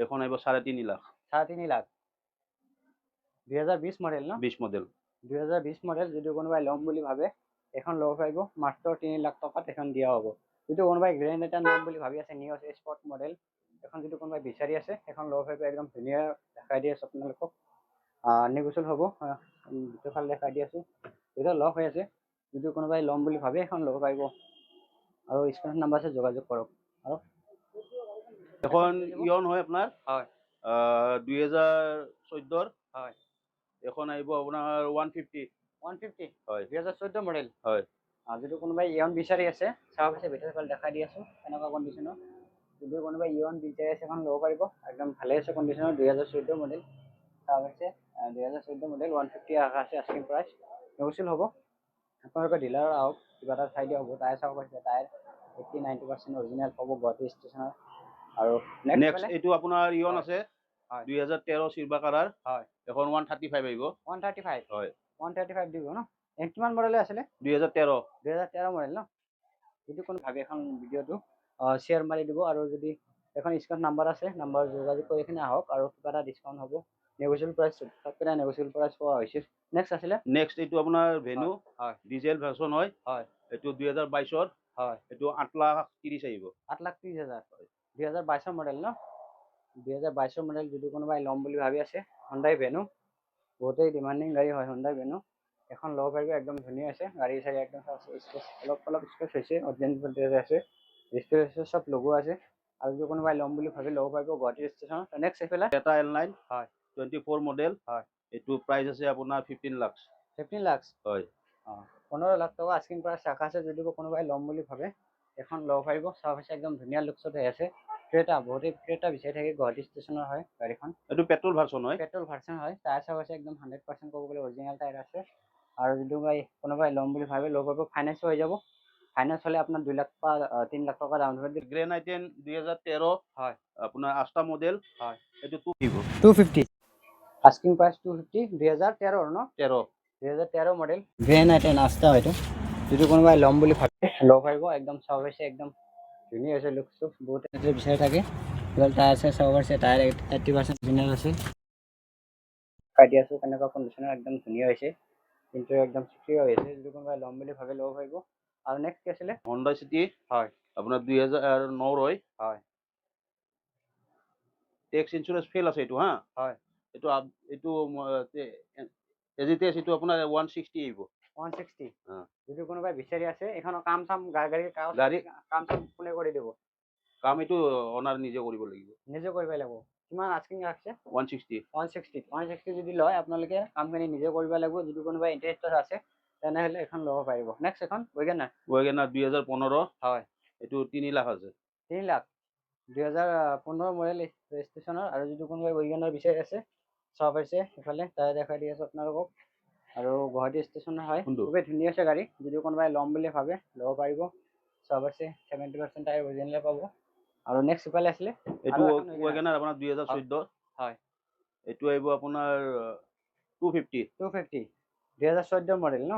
এখন আহিব 3.5 লাখ। 3.5 লাখ 2020 মডেল ন? 20 model. 2020 model যদি কোনোবাই ল'ম বুলি ভাবে এখন ল'ব পাৰিব, মাত্ৰ 3 লাখ টকাত এখন দিয়া হ'ব। যদি কোনোবাই গ্ৰেণ্ড এটা ল'ম বুলি ভাবি আছে নিউ স্পৰ্ট মডেল, এখন যদি কোনোবাই বিচাৰি আছে এখন ল'ব পাৰিব। একদম ধুনীয়া দেখাই দি আছোঁ আপোনালোকক, নেগোচিয়েবল হ'ব। দুটাফালে দেখাই দি আছোঁ, দুটা লক হৈ আছে। যদি কোনোবাই ল'ম বুলি ভাবে এখন ল'ব পাৰিব, আৰু স্ক্ৰীনত নাম্বাৰ আছে, যোগাযোগ কৰক। আৰু এখন ইয়ন হয় আপোনাৰ, হয় 2014 হয় এখন আহিব আপোনাৰ 150 হয় 2014 মডেল। হয়। যদি কোনোবাই ইয়ন বিচাৰি আছে চাওক, আছে ভিতৰৰ ফালে দেখাই দি আছোঁ এনেকুৱা কণ্ডিশ্যনৰ। যদি কোনোবাই ইয়ন বিচাৰি আছে এখন ল'ব পাৰিব, একদম ভালে আছে কণ্ডিশ্যনৰ। 2014 মডেল চাওক আছে, 2014 মডেল 150 আছে আস্কিং প্ৰাইচ, নেগোচিয়েবল হ'ব। আপোনালোকৰ ডিলাৰৰ আহক, কিবা এটা চাই দিয়া হ'ব। টায়াৰ চাব পাৰিছে, টায়াৰ 80-90% অৰিজিনেল পাব গুৱাহাটী ষ্টেচনৰ। আৰু নেক্সট এইটো আপোনাৰ ইয়ন আছে 2013 চিলভাৰ কালাৰ, হয় এখন 135 আহিব। 135 হয় 135 দিব ন? কিমান মডেলে আছিলে? 2013 মডেল ন? যদি কোনো ভাবে এখন ভিডিঅ'টো শ্বেয়াৰ মাৰি দিব, আৰু যদি এখন স্ক্ৰীনত নাম্বাৰ আছে, নাম্বাৰ যোগাযোগ কৰি কিনে আহক, আৰু কিবা এটা ডিছকাউণ্ট হ'ব। নেগোচিয়েবল প্ৰাইচ, তাতকৈ নেগোচিয়েবল প্ৰাইচ পোৱা হৈছে। নেক্সট আছিলে নেক্সট এইটো আপোনাৰ ভেনু হয় ডিজেল ভাৰ্চন হয়। হয় এইটো 2022 হয় এইটো 8,30,000 আহিব। 8,30,000 2022 মডেল ন? 2022 মডেল যদি কোনোবাই ল'ম বুলি ভাবি আছে, হণ্ডাই ভেনু বহুতেই ডিমাণ্ডিং গাড়ী হয়। হণ্ডাই ভেনু এখন ল'ব পাৰিব, একদম ধুনীয়া আছে। গাড়ী চাড়ী একদম অলপ স্পেচ হৈছে, অৰিজিনেল আছে, ডিছপ্লে চব লগোৱা আছে। আৰু যদি কোনোবাই ল'ম বুলি ভাবি ল'ব পাৰিব গুৱাহাটী ষ্টেচনত। নেক্সট এইফালে এটা এল9 হয় 24 মডেল, হয় এইটো প্ৰাইচ আছে আপোনাৰ 15 লাখ। 15 লাখ হয় 15 লাখ টকা আস্কিং প্ৰাইচ ৰাখা আছে। যদি কোনোবাই ল'ম বুলি ভাবে এখন ল'ব পাৰিব। চাওক হৈছে একদম ধুনীয়া লুকছত হৈ আছে। ক্ৰেটা, বহুতেই ক্ৰেটা বিচাৰি থাকে, গুৱাহাটী ষ্টেচনৰ হয় গাড়ীখন। এইটো পেট্ৰল ভাৰ্চন হয়। পেট্ৰল ভাৰ্চন হয়। টায়াৰ চাওক আছে একদম 100% ক'ব গ'লে অৰিজিনেল টায়াৰ আছে। আৰু যদি কোনোবাই ল'ম বুলি ভাবে ল'ব পাৰিব, ফাইনেন্স হৈ যাব। ফাইনেন্স হ'লে আপোনাৰ 2 লাখ বা 3 লাখ টকা ডাউন পেমেণ্ট। গ্ৰেণ্ড আইটেন 2013 হয় আপোনাৰ 8টা মডেল হয় এইটো 250 আস্কিং প্ৰাইচ 250 2013 ন? 2013 মডেল গ্ৰেণ্ড আইটেন 8টা হয়তো। যদি কোনোবাই ল'ম বুলি ভাবে ল'ব পাৰিব। একদম চাওক হৈছে একদম ধুনীয়া হৈছে লুকটো, বহুতে বিচাৰি থাকে। টায়াৰ চাই চাব পাৰিছে, টায়াৰ 80% অৰিজিনেল আছে। চাই দি আছোঁ কেনেকুৱা কণ্ডিশ্যনৰ, একদম ধুনীয়া হৈছে, কিন্তু একদম চিকিউৰ হৈ আছে। যদি কোনোবাই ল'ম বুলি ভাবে ল'ব পাৰিব। আৰু নেক্সট কি আছিলে? হণ্ডা চিটি হয় আপোনাৰ 2009 হয়। হয় টেক্স ইঞ্চুৰেঞ্চ ফেল আছে এইটো হা। হয় এইটো এইটো এজিটেছ এইটো আপোনাৰ 160 আহিব। 160 যদি কোনোবাই বিচাৰি আছে এইখনৰ কাম চাম গাড়ীৰ কাম চাম কোনে কৰি দিব? কাম এইটো অনাৰ নিজে কৰিব লাগিব। নিজে কৰিব লাগিব। কিমান আস্কিং ৰাখছে? 160 যদি লয় আপোনালোকে কামখিনি নিজে কৰিব লাগিব। যদি কোনোবাই ইণ্টাৰেষ্টেড আছে তেনেহ'লে এখন ল'ব পাৰিব। নেক্সট এখন ৱেগনাৰ 2015 হয় এইটো 3 লাখ আছে। 3 লাখ 2015 মডেল ৰেজিষ্ট্ৰেশ্যনৰ। আৰু যদি কোনোবাই ৱেগনাৰ বিচাৰি আছে চাব পাৰিছে এইফালে টায়াৰ দেখাই দি আছোঁ আপোনালোকক, আৰু গুৱাহাটী ষ্টেচনৰ হয়। খুবেই ধুনীয়া আছে গাড়ী, যদি কোনোবাই ল'ম বুলি ভাবে ল'ব পাৰিব। চাব পাৰিছে 70% টায়াৰ অৰিজিনেল পাব। আৰু নেক্সট ইফালে আছিলে এইটো ৱেগনাৰ আপোনাৰ 2014 হয় এইটো আহিব আপোনাৰ 250 2014 মডেল ন?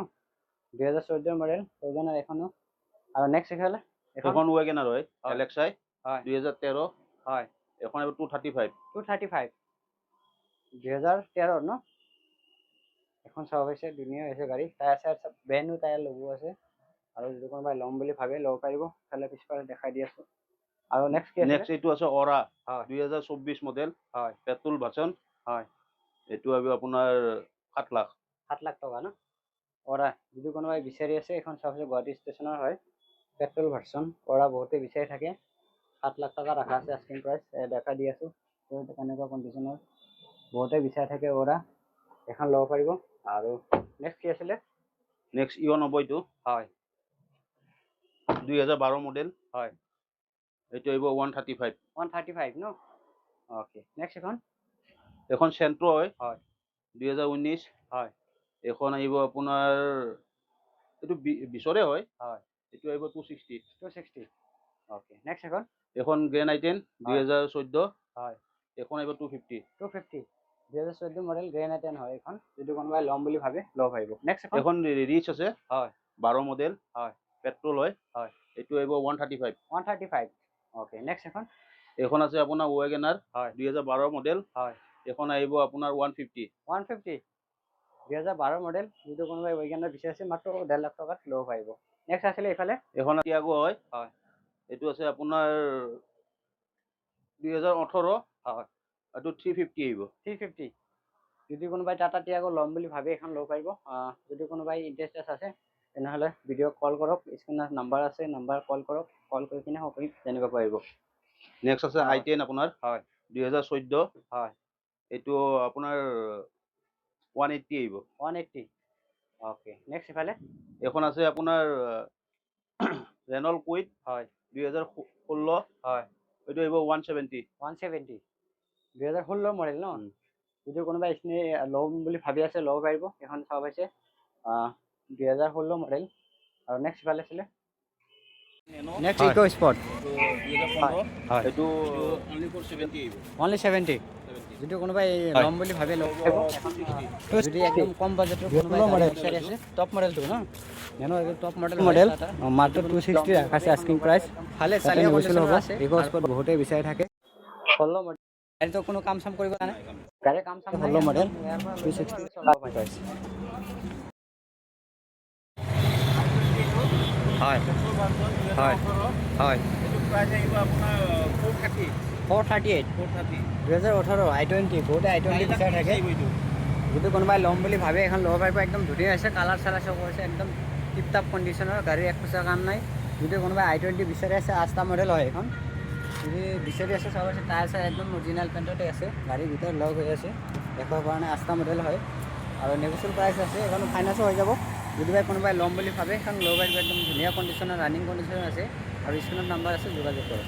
2014 মডেল ৱেগনাৰ এখনো। আৰু নেক্সট ইফালে এখন ৱেগনাৰ হয় LXi হয় 2013 হয় এখন আহিব 235 2013 ন? এখন চাব পাৰিছে ধুনীয়া হৈছে গাড়ী। টায়াৰ চায়াৰ চব ব্ৰেণ্ড নিউ টায়াৰ লগোৱা আছে। আৰু যদি কোনোবাই ল'ম বুলি ভাবে ল'ব পাৰিব। ইফালে পিছফালে দেখাই দি আছোঁ। আৰু নেক্সট কি আছে? নেক্সট এইটো আছে অৰা হয় 2024 মডেল হয় পেট্ৰল ভাৰ্চন হয় এইটো আহিব আপোনাৰ 7 লাখ টকা ন? অৰা যদি কোনোবাই বিচাৰি আছে এখন চাব পাৰিছে, গুৱাহাটী ষ্টেচনৰ হয়, পেট্ৰল ভাৰ্চন। অৰা বহুতে বিচাৰি থাকে, 7 লাখ টকা ৰাখা আছে আস্কিং প্ৰাইচ। দেখাই দি আছোঁ কেনেকুৱা কণ্ডিশ্যনৰ, বহুতে বিচাৰি থাকে অৰা, এখন ল'ব পাৰিব। আৰু নেক্সট কি আছিলে? নেক্সট ইয়ন হ'ব এইটো হয় 2012 মডেল হয় এইটো আহিব 135 ন? অ'কে নেক্সট এখন চেণ্ট্ৰ হয় হয় 2019 হয় এখন আহিব আপোনাৰ এইটো 20ৰে হয়। হয় এইটো আহিব 260 অ'কে নেক্সট এখন গ্ৰেণ্ড আইটেন 2014 হয় এখন আহিব 250 2014 মডেল গ্ৰেণ্ড আইটেন হয় এইখন। যদি কোনোবাই ল'ম বুলি ভাবে ল'ব পাৰিব। নেক্সট এখন ৰিচ আছে হয় 12 মডেল হয় পেট্ৰল হয় হয় এইটো আহিব 135 অ'কে নেক্সট এখন আছে আপোনাৰ ৱেগনাৰ হয় 2012 মডেল, হয় এখন আহিব আপোনাৰ 150। 150 2012 মডেল, যদি কোনোবাই ৱেগনাৰ বিচাৰিছে মাত্ৰ 1.5 লাখ টকাত ল'ব পাৰিব। নেক্সট আছিলে এইফালে এখন টিয়াগো হয়, হয় এইটো আছে আপোনাৰ 2018, হয় এইটো 350 আহিব। 350, যদি কোনোবাই টাটা টিয়াগো ল'ম বুলি ভাবে এখন ল'ব পাৰিব। যদি কোনোবাই ইণ্টাৰেষ্টেড আছে তেনেহ'লে ভিডিঅ' কল কৰক, স্ক্ৰীনত নাম্বাৰ আছে, নাম্বাৰ কল কৰক, কল কৰি কিনে সকলো জানিব পাৰিব। নেক্সট আছে i10 আপোনাৰ হয় 2014, হয় এইটো আপোনাৰ 180 আহিব। 180, অ'কে। নেক্সট ইফালে এখন আছে আপোনাৰ ৰেনল্ট কুইড হয় 2016, হয় এইটো আহিব 170। 170 2016 মডেল ন। যদি কোনোবাই ল'ম বুলি ভাবি আছে ল'ব পাৰিব, এখন চাব পাইছে 2016 মডেল। আৰু নেক্সট ইফালে আছিলে নেক্সট ইকো স্পৰ্ট 2015, হয় এইটো অনলি ফৰ 70 আহিব। অনলি 70, যদি কোনোবাই ল'ম বুলি ভাবে ল'ব পাৰিব। যদি একদম কম বাজেটৰ কোনোবাই গাড়ী বিচাৰি আছে, টপ মডেলটো ন, টপ মডেল মাত্ৰ 260 ৰাখাছে আস্কিং প্ৰাইচ। ভালে চালে গৈছিল হ'ব। ইকো স্পৰ্ট বহুতেই বিচাৰি থাকে। 16 মডেল গাড়ীটো কোনো কাম চাম কৰিব নাই, গাড়ীৰ কাম চাম 16 মডেল 260 চলাব পাৰি। হয় হয় হয় এইটো প্ৰাইচ আহিব আপোনাৰ 430। 438 2018 i20, বহুতে i20 বিচাৰি থাকে। যদি কোনোবাই ল'ম বুলি ভাবে এখন ল'ব পাৰিব, একদম ধুনীয়া হৈছে, কালাৰ চালাৰ চব হৈছে একদম টিপ টাপ কণ্ডিশ্যনৰ, গাড়ীৰ এক পইচা কাম নাই। যদি কোনোবাই i20 বিচাৰি আছে, 8টা মডেল হয় এখন, যদি বিচাৰি আছে চাব আছে, টায়াৰ চায়াৰ একদম অৰিজিনেল পেণ্টতে আছে, গাড়ীৰ ভিতৰত লগ হৈ আছে, দেখাৰ কাৰণে 8টা মডেল হয় আৰু নেগোচিয়েবল প্ৰাইচ আছে, এখন ফাইনেন্সো হৈ যাব। যদি কোনোবাই ল'ম বুলি ভাবে এখন ল'ব পাৰিব, একদম ধুনীয়া কণ্ডিশ্যনৰ, ৰানিং কণ্ডিশ্যন আছে আৰু স্ক্ৰীনত নাম্বাৰ আছে, যোগাযোগ কৰক।